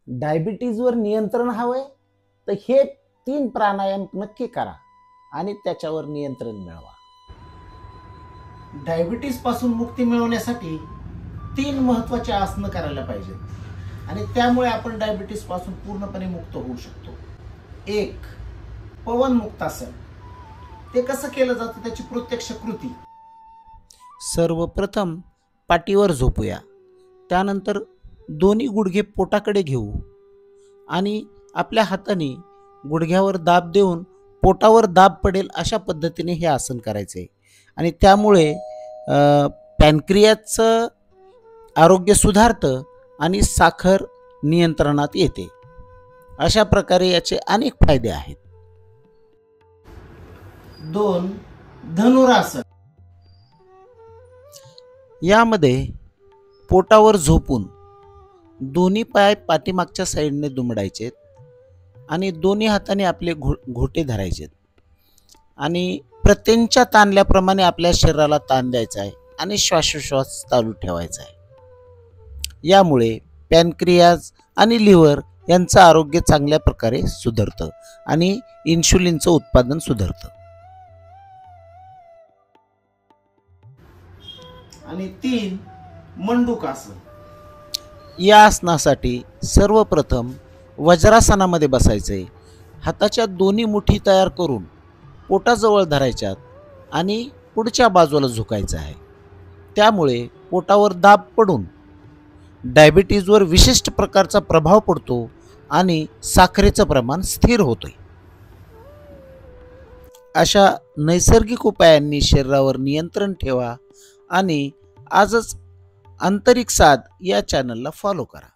डायबिटीजवर नियंत्रण हवंय तर हे 3 प्राणायाम नक्की करा आणि त्याच्यावर नियंत्रण मिळवा. डायबिटीज पासून मुक्ती मिळवण्यासाठी 3 महत्त्वाची आसनं करायला पाहिजेत आणि त्यामुळे आपण डायबिटीज पासून पूर्णपणे मुक्त होऊ शकतो. 1. पवन मुक्तासन. ते कसं केलं जातं त्याची प्रत्यक्ष कृती. सर्वप्रथम पाठीवर झोपूया. त्यानंतर दोन्ही गुडघे पोटाकडे घेऊ आणि आपल्या हाताने गुडघ्यावर दाब देऊन पोटावर दाब पडेल अशा पद्धतीने हे आसन करायचे आणि त्यामुळे पॅनक्रियाचं आरोग्य सुधारतं आणि साखर नियंत्रणात येते. अशा प्रकारे याचे अनेक फायदे आहेत. 2. धनुरासन. यामध्ये पोटावर झोपून दोन्ही पाय पाठीमागच्या साईडने दुमडायचे आणि दोन्ही हाताने आपले घोटे धरायचे आणि प्रत्यंच्या ताणल्याप्रमाणे आपल्या शरीराला ताण द्यायचा आहे आणि श्वासोश्वास चालू ठेवायचा आहे. यामुळे पॅनक्रियाज आणि लिव्हर यांचं आरोग्य चांगल्या प्रकारे सुधारतं आणि इन्शुलिनचं उत्पादन सुधारतं. आणि 3. मंडूकासन. या आसनासाठी सर्वप्रथम वज्रासनामध्ये बसायचे. हाताच्या दोन्ही मुठी तयार करून पोटाजवळ धरायच्यात आणि पुढच्या बाजूला झुकायचं आहे. त्यामुळे पोटावर दाब पडून डायबिटीजवर विशिष्ट प्रकारचा प्रभाव पडतो आणि साखरेचं प्रमाण स्थिर होते. अशा नैसर्गिक उपायांनी शरीरावर नियंत्रण ठेवा आणि आजच आंतरिक साध या चॅनलला फॉलो करा.